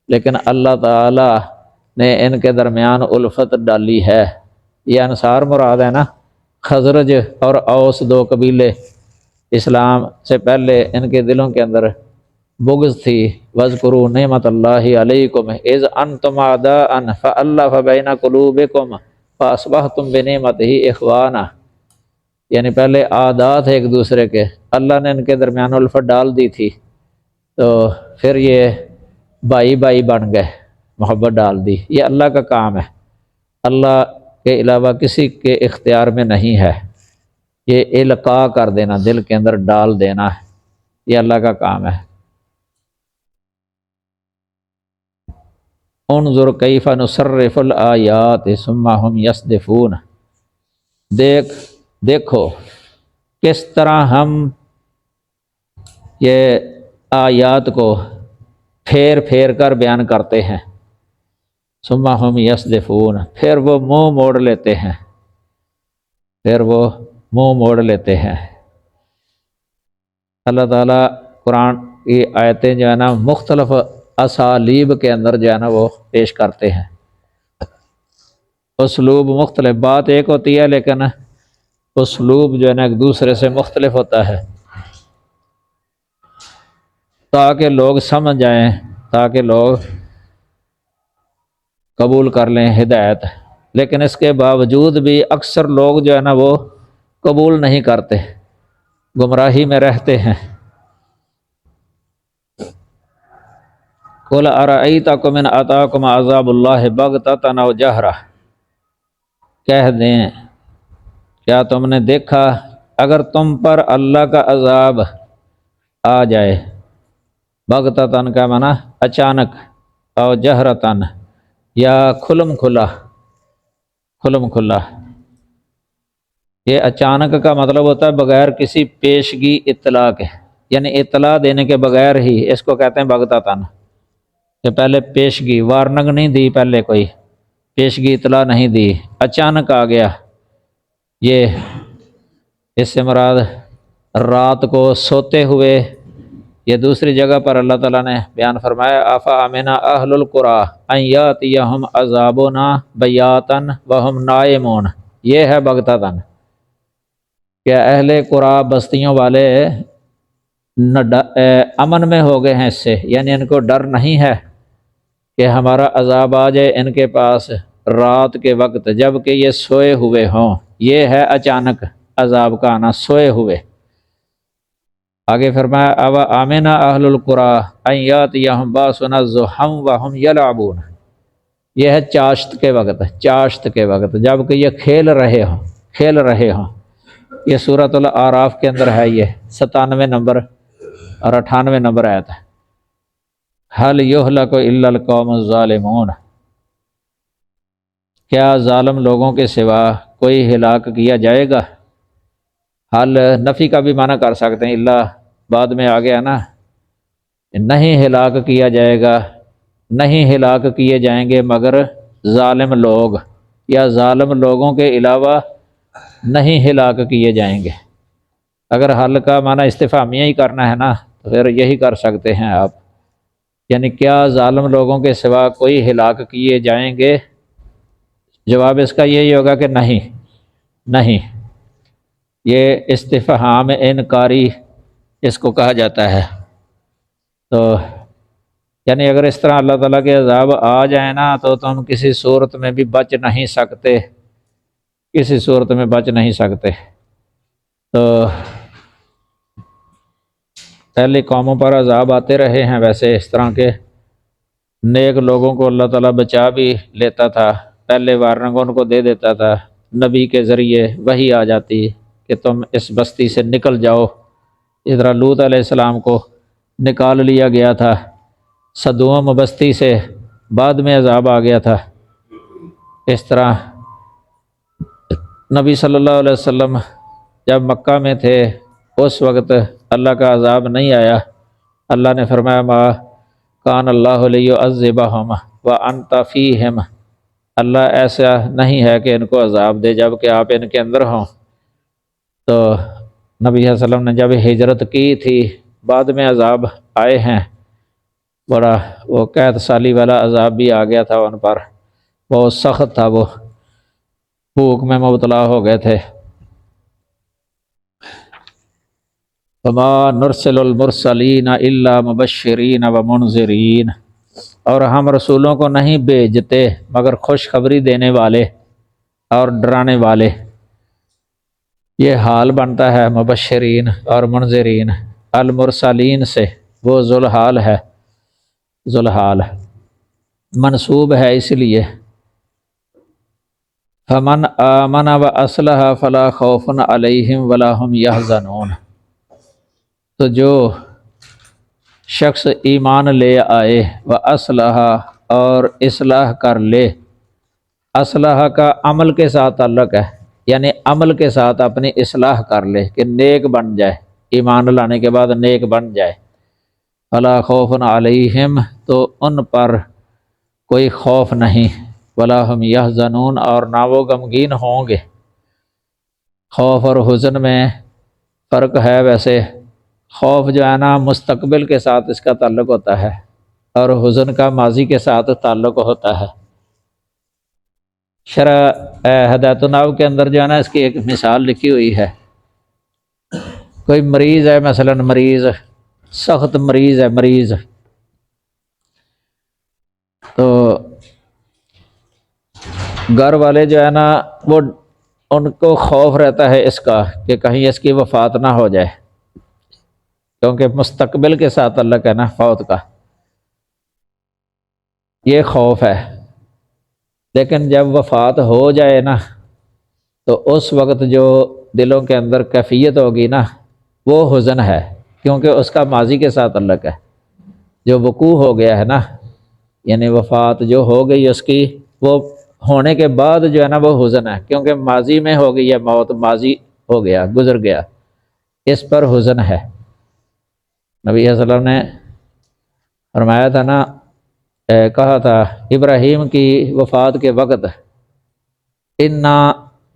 لیکن اللہ تعالیٰ نے ان کے درمیان الفت ڈالی ہے۔ یہ انصار مراد ہے نا، خزرج اور اوس دو قبیلے اسلام سے پہلے ان کے دلوں کے اندر بغض تھی۔ وَاذْكُرُوا نِعْمَتَ اللَّهِ عَلَيْكُمْ إِذْ أَنْتُمْ أَعْدَاءً فَأَلَّفَ بَيْنَ قُلُوبِكُمْ فَأَصْبَحْتُمْ بِنِعْمَتِهِ إِخْوَانًا، یعنی پہلے عادات تھے ایک دوسرے کے، اللہ نے ان کے درمیان الفت ڈال دی تھی تو پھر یہ بھائی بھائی بن گئے، محبت ڈال دی۔ یہ اللہ کا کام ہے، اللہ کے علاوہ کسی کے اختیار میں نہیں ہے، یہ القاء کر دینا، دل کے اندر ڈال دینا، یہ اللہ کا کام ہے۔ انظر کیف نصرف الآیات ثم هم یصدفون، دیکھو کس طرح ہم یہ آیات کو پھیر پھیر کر بیان کرتے ہیں، ثم هم یصدفون، پھر وہ منہ موڑ لیتے ہیں، پھر وہ منہ موڑ لیتے ہیں۔ اللہ تعالیٰ قرآن کی آیتیں جو ہے نا مختلف اسالیب کے اندر جو ہے نا وہ پیش کرتے ہیں، اسلوب مختلف، بات ایک ہوتی ہے لیکن اسلوب جو ہے نا ایک دوسرے سے مختلف ہوتا ہے تاکہ لوگ سمجھ جائیں، تاکہ لوگ قبول کر لیں ہدایت، لیکن اس کے باوجود بھی اکثر لوگ جو ہے نا وہ قبول نہیں کرتے، گمراہی میں رہتے ہیں۔ قُلْ أَرَأَيْتَكُمْ إِنْ أَتَاكُمْ عَذَابُ اللَّهِ بَغْتَةً أَوْ جَهْرَةً، کہہ دیں کیا تم نے دیکھا اگر تم پر اللہ کا عذاب آ جائے، بغتتاً کا معنی اچانک، او جہرتاً یا کھلم کھلا، کھلم کھلا، یہ اچانک کا مطلب ہوتا ہے بغیر کسی پیشگی اطلاع کے، یعنی اطلاع دینے کے بغیر ہی، اس کو کہتے ہیں بغتتاً، کہ پہلے پیشگی وارننگ نہیں دی، پہلے کوئی پیشگی اطلاع نہیں دی، اچانک آ گیا۔ یہ اس سے مراد رات کو سوتے ہوئے، یہ دوسری جگہ پر اللہ تعالیٰ نے بیان فرمایا افامن اہل القریٰ ان یاتیہم عذابنا بیاتاً وہم نائمون، یہ ہے بغتتاً، کہ اہل قریٰ بستیوں والے امن میں ہو گئے ہیں اس سے، یعنی ان کو ڈر نہیں ہے کہ ہمارا عذاب آ جائے ان کے پاس رات کے وقت جب کہ یہ سوئے ہوئے ہوں، یہ ہے اچانک عذاب کا آنا، سوئے ہوئے۔ آگے فرمایا او آمنا اہل القریٰ ان یاتیہم باسنا ضحی وہم یلعبون، یہ ہے چاشت کے وقت، چاشت کے وقت جب کہ یہ کھیل رہے ہوں، کھیل رہے ہوں۔ یہ سورۃ الاعراف کے اندر ہے، یہ 97 نمبر اور 98 نمبر آیت ہے۔ هل یہلک الا القوم الظالمون، کیا ظالم لوگوں کے سوا کوئی ہلاک کیا جائے گا؟ حل نفی کا بھی معنی کر سکتے ہیں، اللہ بعد میں آ گیا نا، نہیں ہلاک کیا جائے گا، نہیں ہلاک کیے جائیں گے مگر ظالم لوگ، یا ظالم لوگوں کے علاوہ نہیں ہلاک کیے جائیں گے۔ اگر حل کا معنی استفہامیہ ہی کرنا ہے نا تو پھر یہی کر سکتے ہیں آپ، یعنی کیا ظالم لوگوں کے سوا کوئی ہلاک کیے جائیں گے؟ جواب اس کا یہی ہوگا کہ نہیں، نہیں، یہ استفہام انکاری اس کو کہا جاتا ہے۔ تو یعنی اگر اس طرح اللہ تعالیٰ کے عذاب آ جائیں نا تو تم کسی صورت میں بھی بچ نہیں سکتے، کسی صورت میں بچ نہیں سکتے۔ تو پہلی قوموں پر عذاب آتے رہے ہیں، ویسے اس طرح کے نیک لوگوں کو اللہ تعالیٰ بچا بھی لیتا تھا، پہلے وارننگ ان کو دے دیتا تھا، نبی کے ذریعے وحی آ جاتی کہ تم اس بستی سے نکل جاؤ۔ اس طرح لوط علیہ السلام کو نکال لیا گیا تھا صدوم بستی سے، بعد میں عذاب آ گیا تھا۔ اس طرح نبی صلی اللہ علیہ وسلم جب مکہ میں تھے اس وقت اللہ کا عذاب نہیں آیا، اللہ نے فرمایا ما کان اللہ لیعذبہم وانت فیہم، اللہ ایسا نہیں ہے کہ ان کو عذاب دے جب کہ آپ ان کے اندر ہوں۔ تو نبی صلی اللہ علیہ وسلم نے جب ہجرت کی تھی بعد میں عذاب آئے ہیں، بڑا وہ قید سالی والا عذاب بھی آ گیا تھا ان پر، بہت سخت تھا، وہ بھوک میں مبتلا ہو گئے تھے۔ وما نرسل المرسلین الا مبشرین و منذرین، اور ہم رسولوں کو نہیں بھیجتے مگر خوشخبری دینے والے اور ڈرانے والے۔ یہ حال بنتا ہے مبشرین اور منذرین، المرسلین سے، وہ ذوالحال ہے، ذوالحال منصوب ہے اس لیے۔ فمن آمن و اصلح فلا خوف علیہم ولا هم یحزنون، تو جو شخص ایمان لے آئے و اصلح اور اصلاح کر لے، اصلاح کا عمل کے ساتھ تعلق ہے، یعنی عمل کے ساتھ اپنی اصلاح کر لے کہ نیک بن جائے، ایمان لانے کے بعد نیک بن جائے، فلا خوف علیہم، تو ان پر کوئی خوف نہیں، ولا هم یحزنون، اور نہ وہ غمگین ہوں گے۔ خوف اور حزن میں فرق ہے ویسے، خوف جو ہے نا مستقبل کے ساتھ اس کا تعلق ہوتا ہے، اور حزن کا ماضی کے ساتھ تعلق ہوتا ہے۔ شرح ہدایت النحو کے اندر جو ہے نا اس کی ایک مثال لکھی ہوئی ہے۔ کوئی مریض ہے، مثلا مریض سخت مریض ہے، مریض تو گھر والے جو ہے نا وہ ان کو خوف رہتا ہے اس کا کہ کہیں اس کی وفات نہ ہو جائے، کیونکہ مستقبل کے ساتھ تعلق ہے نا فوت کا، یہ خوف ہے۔ لیکن جب وفات ہو جائے نا تو اس وقت جو دلوں کے اندر کیفیت ہوگی نا وہ حزن ہے، کیونکہ اس کا ماضی کے ساتھ تعلق ہے، جو وقوع ہو گیا ہے نا، یعنی وفات جو ہو گئی اس کی، وہ ہونے کے بعد جو ہے نا وہ حزن ہے، کیونکہ ماضی میں ہو گئی ہے موت، ماضی ہو گیا، گزر گیا، اس پر حزن ہے۔ نبی صلی اللہ علیہ وسلم نے فرمایا تھا نا، کہا تھا ابراہیم کی وفات کے وقت، انا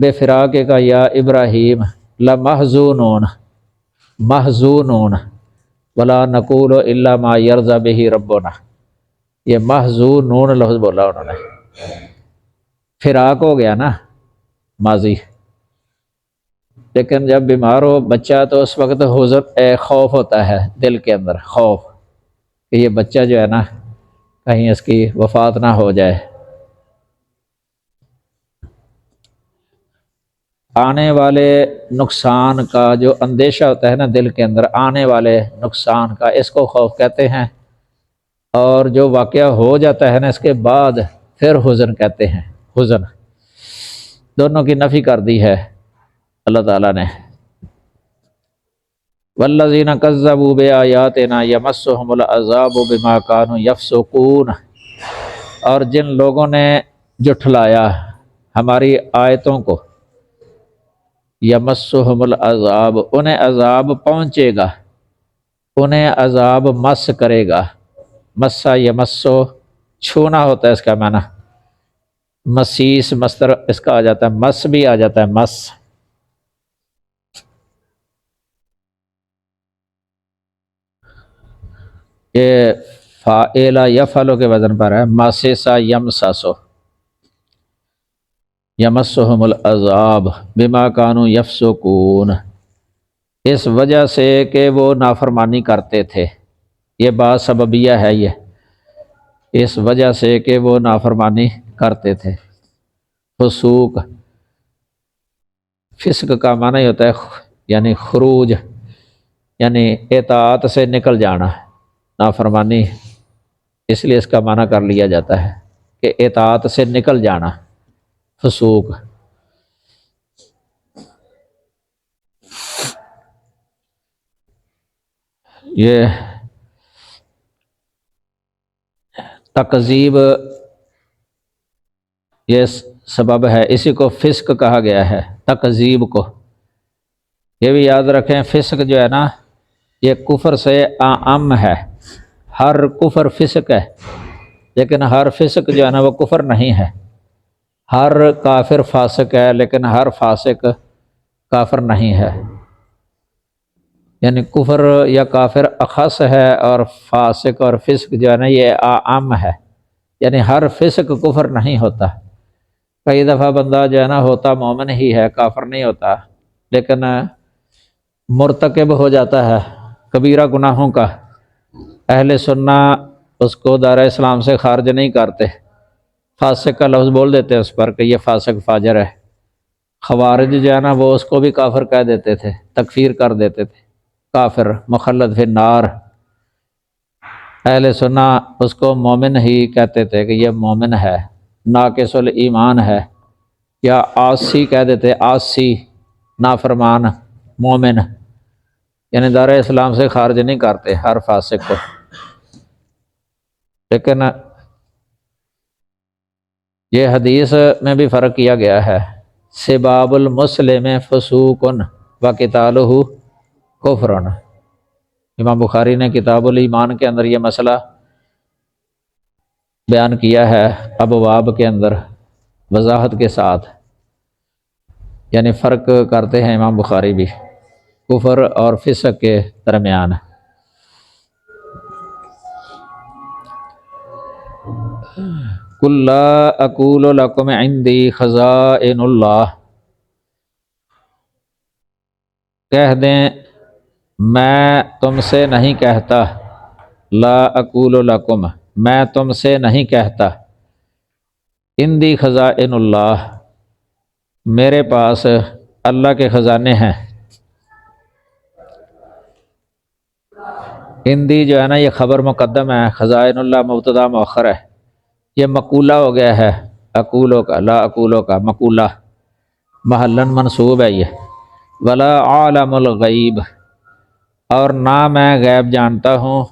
بے فراق کا یا ابراہیم لمحزونون محزونون ولا نقول الا ما یرضی بہ ربنا، یہ محزونون لفظ بولا انہوں نے، فراق ہو گیا نا ماضی، لیکن جب بیمار ہو بچہ تو اس وقت حزن خوف ہوتا ہے دل کے اندر، خوف کہ یہ بچہ جو ہے نا کہیں اس کی وفات نہ ہو جائے۔ آنے والے نقصان کا جو اندیشہ ہوتا ہے نا دل کے اندر، آنے والے نقصان کا، اس کو خوف کہتے ہیں، اور جو واقعہ ہو جاتا ہے نا اس کے بعد پھر حزن کہتے ہیں، حزن، دونوں کی نفی کر دی ہے اللہ تعالیٰ نے۔ والذین کذبوا بآیاتنا یمسهم العذاب بما كانوا یفسقون، اور جن لوگوں نے جھٹلایا ہماری آیتوں کو، یمسهم العذاب، انہیں عذاب پہنچے گا، انہیں عذاب مس کرے گا، مسا یمسو چھونا ہوتا ہے اس کا معنی، مسیس مصدر اس کا آ جاتا ہے، مس بھی آ جاتا ہے، مس۔ یہ فاعل یفعل کے وزن پر ہے، ماسسا یمساسو، یمسهم العذاب بما كانوا یفسقون، اس وجہ سے کہ وہ نافرمانی کرتے تھے، یہ بات سببیہ ہے، یہ اس وجہ سے کہ وہ نافرمانی کرتے تھے۔ فسوق، فسق کا معنی ہی ہوتا ہے یعنی خروج، یعنی اطاعت سے نکل جانا، نافرمانی اس لیے اس کا معنی کر لیا جاتا ہے کہ اطاعت سے نکل جانا، فسوق۔ یہ تکذیب یہ سبب ہے، اسی کو فسق کہا گیا ہے، تکذیب کو۔ یہ بھی یاد رکھیں فسق جو ہے نا یہ کفر سے اعم ہے، ہر کفر فسق ہے، لیکن ہر فسق جو ہے نا وہ کفر نہیں ہے۔ ہر کافر فاسق ہے لیکن ہر فاسق کافر نہیں ہے، یعنی کفر یا کافر اخص ہے اور فاسق اور فسق جو ہے نا یہ عام ہے، یعنی ہر فسق کفر نہیں ہوتا۔ کئی دفعہ بندہ جو ہے نا ہوتا مومن ہی ہے، کافر نہیں ہوتا، لیکن مرتکب ہو جاتا ہے کبیرہ گناہوں کا، اہل سنہ اس کو دار اسلام سے خارج نہیں کرتے، فاسق کا لفظ بول دیتے اس پر کہ یہ فاسق فاجر ہے۔ خوارج جو ہے نا وہ اس کو بھی کافر کہہ دیتے تھے، تکفیر کر دیتے تھے، کافر مخلد فی النار۔ اہل سنہ اس کو مومن ہی کہتے تھے کہ یہ مومن ہے، ناقص الایمان ہے، یا عاصی کہہ دیتے، عاصی نافرمان مومن، یعنی دار اسلام سے خارج نہیں کرتے ہر فاسق کو۔ لیکن یہ حدیث میں بھی فرق کیا گیا ہے، سباب المسلم فسوق و قتالہ کفر۔ امام بخاری نے کتاب الایمان کے اندر یہ مسئلہ بیان کیا ہے، ابواب کے اندر وضاحت کے ساتھ، یعنی فرق کرتے ہیں امام بخاری بھی کفر اور فسق کے درمیان۔ قل لا اقول لکم عندی خزائن اللہ، کہہ دیں میں تم سے نہیں کہتا، لا اقول لکم میں تم سے نہیں کہتا، عندی خزائن اللہ میرے پاس اللہ کے خزانے ہیں۔ عندی جو ہے نا یہ خبر مقدم ہے، خزائن اللہ مبتدا مؤخر ہے، یہ مقولہ ہو گیا ہے، اقولوں کا، لا اقولوں کا مقولہ محلاً منصوب ہے یہ۔ ولا عالم الغیب، اور نہ میں غیب جانتا ہوں،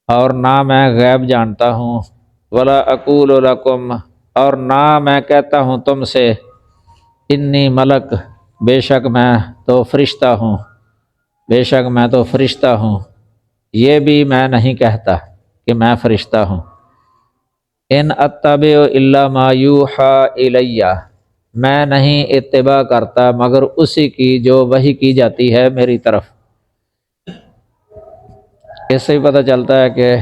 اور نہ میں غیب جانتا ہوں، ولا اقول لکم، اور نہ میں کہتا ہوں تم سے، انی ملک بے شک میں تو فرشتہ ہوں، بے شک میں تو فرشتہ ہوں، یہ بھی میں نہیں کہتا کہ میں فرشتہ ہوں۔ ان اتبع الا ما یوحی الی، میں نہیں اتباع کرتا مگر اسی کی جو وحی کی جاتی ہے میری طرف۔ اس سے پتہ چلتا ہے کہ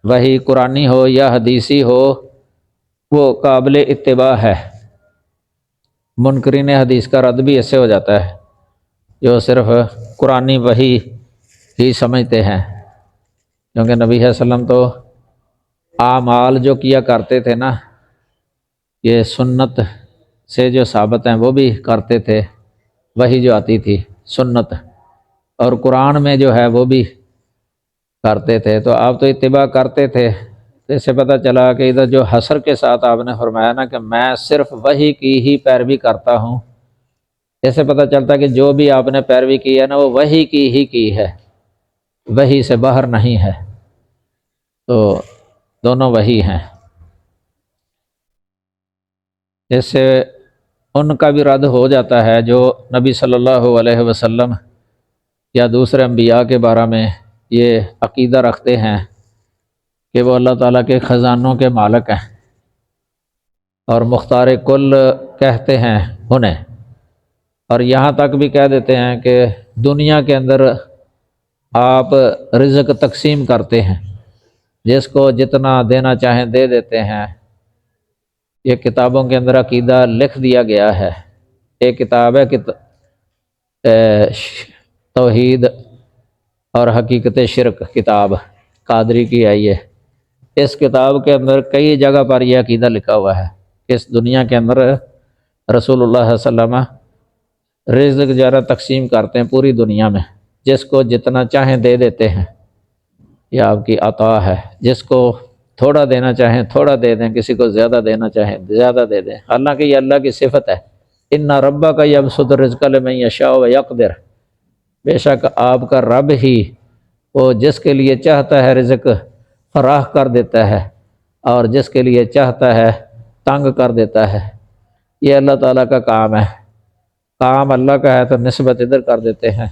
وحی قرآنی ہو یا حدیثی ہو وہ قابل اتباع ہے۔ منکرین حدیث کا رد بھی ایسے ہو جاتا ہے جو صرف قرآنی وحی ہی سمجھتے ہیں، کیونکہ نبی صلی اللہ علیہ وسلم تو اعمال جو کیا کرتے تھے نا یہ سنت سے جو ثابت ہیں وہ بھی کرتے تھے، وحی جو آتی تھی سنت، اور قرآن میں جو ہے وہ بھی کرتے تھے، تو آپ تو اتباع کرتے تھے۔ اس سے پتہ چلا کہ ادھر جو حصر کے ساتھ آپ نے فرمایا نا کہ میں صرف وحی کی ہی پیروی کرتا ہوں، اس سے پتہ چلتا ہے کہ جو بھی آپ نے پیروی کی ہے نا وہ وحی کی ہی کی ہے، وحی سے باہر نہیں ہے، تو دونوں وحی ہیں۔ اس سے ان کا بھی رد ہو جاتا ہے جو نبی صلی اللہ علیہ وسلم یا دوسرے انبیاء کے بارے میں یہ عقیدہ رکھتے ہیں کہ وہ اللہ تعالیٰ کے خزانوں کے مالک ہیں، اور مختار کل کہتے ہیں انہیں، اور یہاں تک بھی کہہ دیتے ہیں کہ دنیا کے اندر آپ رزق تقسیم کرتے ہیں، جس کو جتنا دینا چاہیں دے دیتے ہیں۔ یہ کتابوں کے اندر عقیدہ لکھ دیا گیا ہے، ایک کتاب ہے توحید اور حقیقت شرک، کتاب قادری کی ہے یہ۔ اس کتاب کے اندر کئی جگہ پر یہ عقیدہ لکھا ہوا ہے کہ اس دنیا کے اندر رسول اللہ صلی اللہ علیہ وسلم رزق جارہ تقسیم کرتے ہیں پوری دنیا میں، جس کو جتنا چاہیں دے دیتے ہیں، یہ آپ کی عطا ہے، جس کو تھوڑا دینا چاہیں تھوڑا دے دیں، کسی کو زیادہ دینا چاہیں زیادہ دے دیں، حالانکہ یہ اللہ کی صفت ہے، ان ربک یبسط الرزق لمن یشاء ویقدر، بے شک آپ کا رب ہی وہ جس کے لیے چاہتا ہے رزق فراہ کر دیتا ہے، اور جس کے لیے چاہتا ہے تنگ کر دیتا ہے۔ یہ اللہ تعالیٰ کا کام ہے، کام اللہ کا ہے تو نسبت ادھر کر دیتے ہیں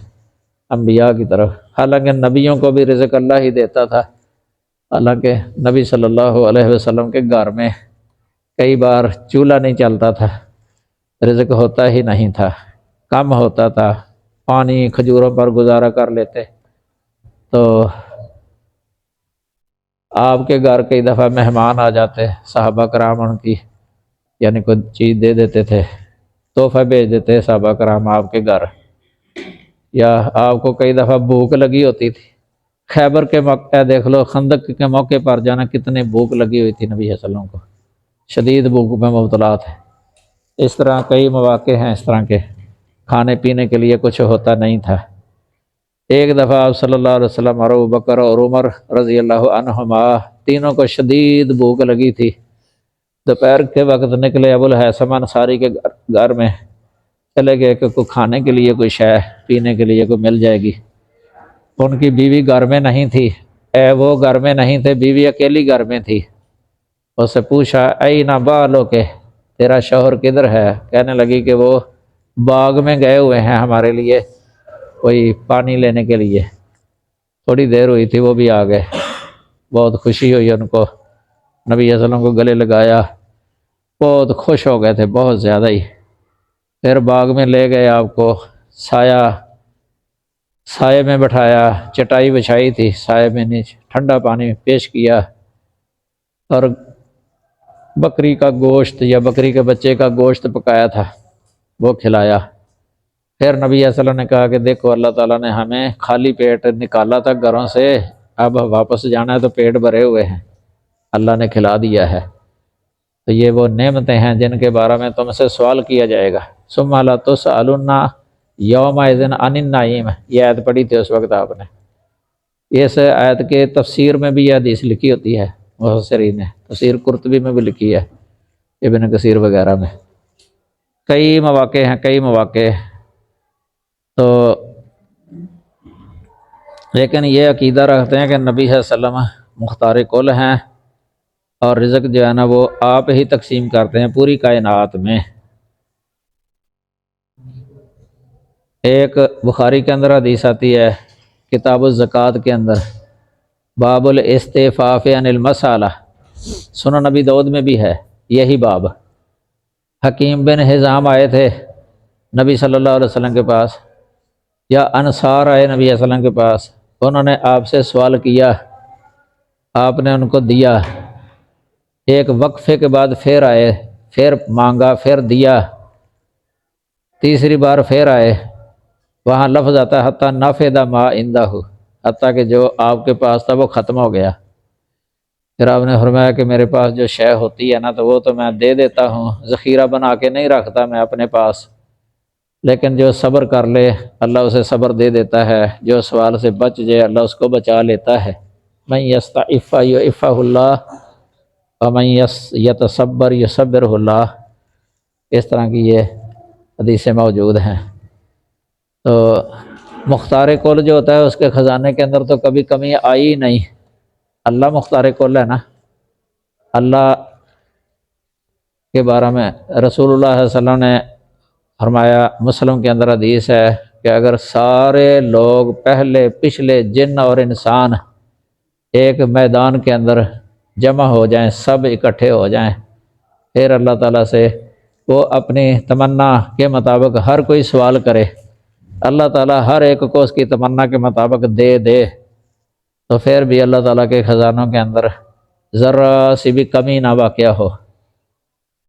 انبیاء کی طرف، حالانکہ نبیوں کو بھی رزق اللہ ہی دیتا تھا، حالانکہ نبی صلی اللہ علیہ وسلم کے گھر میں کئی بار چولہا نہیں چلتا تھا، رزق ہوتا ہی نہیں تھا، کم ہوتا تھا، پانی کھجوروں پر گزارا کر لیتے۔ تو آپ کے گھر کئی دفعہ مہمان آ جاتے، صحابہ کرام ان کی یعنی کوئی چیز دے دیتے تھے، تحفہ بھیج دیتے صحابہ کرام آپ کے گھر، یا آپ کو کئی دفعہ بھوک لگی ہوتی تھی۔ خیبر کے موقع دیکھ لو، خندق کے موقع پر جانا، کتنے بھوک لگی ہوئی تھی نبی صلی اللہ علیہ وسلم کو، شدید بھوک میں مبتلا تھے۔ اس طرح کئی مواقع ہیں اس طرح کے، کھانے پینے کے لیے کچھ ہوتا نہیں تھا۔ ایک دفعہ آپ صلی اللہ علیہ وسلم اور ابوبکر اور عمر رضی اللہ عنہما تینوں کو شدید بھوک لگی تھی۔ دوپہر کے وقت نکلے، ابو الہیثم انصاری کے گھر میں چلے گئے کہ کوئی کھانے کے لیے کوئی شے پینے کے لیے کوئی مل جائے گی۔ ان کی بیوی گھر میں نہیں تھی، وہ گھر میں نہیں تھے، بیوی اکیلی گھر میں تھی۔ اس سے پوچھا اینَ بالُکَ، تیرا شوہر کدھر ہے؟ کہنے لگی کہ وہ باغ میں گئے ہوئے ہیں ہمارے لیے کوئی پانی لینے کے لیے۔ تھوڑی دیر ہوئی تھی وہ بھی آ گئے، بہت خوشی ہوئی ان کو، نبی صلی اللہ علیہ وسلم کو گلے لگایا، بہت خوش ہو گئے تھے، بہت زیادہ ہی۔ پھر باغ میں لے گئے، آپ کو سائے میں بٹھایا، چٹائی بچھائی تھی، سائے میں نیچے ٹھنڈا پانی پیش کیا، اور بکری کا گوشت یا بکری کے بچے کا گوشت پکایا تھا وہ کھلایا۔ پھر نبی صلی اللہ علیہ وسلم نے کہا کہ دیکھو اللہ تعالیٰ نے ہمیں خالی پیٹ نکالا تھا گھروں سے، اب واپس جانا ہے تو پیٹ بھرے ہوئے ہیں، اللہ نے کھلا دیا ہے۔ تو یہ وہ نعمتیں ہیں جن کے بارے میں تم سے سوال کیا جائے گا۔ ثم لا تسألن یومئذ عن النعیم، یہ آیت پڑھی تھی اس وقت آپ نے۔ اس آیت کے تفسیر میں بھی یہ حدیث لکھی ہوتی ہے، مفسرین نے تفسیر قرطبی میں بھی لکھی ہے، ابن کثیر وغیرہ میں۔ کئی مواقع ہیں، کئی مواقع۔ تو لیکن یہ عقیدہ رکھتے ہیں کہ نبی صلی اللہ علیہ وسلم مختار کل ہیں، اور رزق جو ہے نا وہ آپ ہی تقسیم کرتے ہیں پوری کائنات میں۔ ایک بخاری کے اندر حدیث آتی ہے کتاب الزکوٰۃ کے اندر، باب الاستعفاف عن المسألہ، سنن نبی داؤد میں بھی ہے یہی باب۔ حکیم بن حزام آئے تھے نبی صلی اللہ علیہ وسلم کے پاس، یا انصار آئے نبی صلی اللہ علیہ وسلم کے پاس، انہوں نے آپ سے سوال کیا، آپ نے ان کو دیا، ایک وقفے کے بعد پھر آئے، پھر مانگا، پھر دیا، تیسری بار پھر آئے، وہاں لفظ آتا ہے حتیٰ نفد ما عندہ، حتیٰ کہ جو آپ کے پاس تھا وہ ختم ہو گیا۔ پھر آپ نے فرمایا کہ میرے پاس جو شے ہوتی ہے نا تو وہ تو میں دے دیتا ہوں، ذخیرہ بنا کے نہیں رکھتا میں اپنے پاس، لیکن جو صبر کر لے اللہ اسے صبر دے دیتا ہے، جو سوال سے بچ جائے اللہ اس کو بچا لیتا ہے۔ من یستعف یعفہ اللہ ومن یتصبر یصبرہ اللہ، اس طرح کی یہ حدیثیں موجود ہیں۔ تو مختار کل جو ہوتا ہے اس کے خزانے کے اندر تو کبھی کمی آئی ہی نہیں، اللہ مختار کل ہے نا۔ اللہ کے بارے میں رسول اللہ صلی اللہ علیہ وسلم نے فرمایا، مسلم کے اندر حدیث ہے کہ اگر سارے لوگ پہلے پچھلے جن اور انسان ایک میدان کے اندر جمع ہو جائیں، سب اکٹھے ہو جائیں، پھر اللہ تعالیٰ سے وہ اپنی تمنا کے مطابق ہر کوئی سوال کرے، اللہ تعالیٰ ہر ایک کو اس کی تمنا کے مطابق دے دے، تو پھر بھی اللہ تعالیٰ کے خزانوں کے اندر ذرا سی بھی کمی نہ واقع ہو،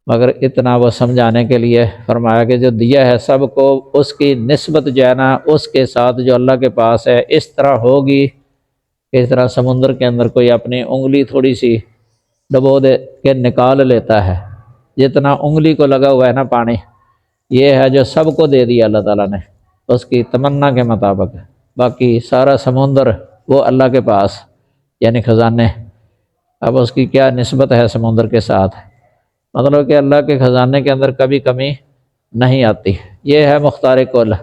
مگر اتنا وہ سمجھانے کے لیے فرمایا کہ جو دیا ہے سب کو، اس کی نسبت جو ہے نا اس کے ساتھ جو اللہ کے پاس ہے اس طرح ہوگی کہ اس طرح سمندر کے اندر کوئی اپنی انگلی تھوڑی سی ڈبو دے کے نکال لیتا ہے، جتنا انگلی کو لگا ہوا ہے نا پانی، یہ ہے جو سب کو دے دیا اللہ تعالیٰ نے اس کی تمنا کے مطابق، باقی سارا سمندر وہ اللہ کے پاس یعنی خزانے۔ اب اس کی کیا نسبت ہے سمندر کے ساتھ، مطلب کہ اللہ کے خزانے کے اندر کبھی کمی نہیں آتی، یہ ہے مختار کل۔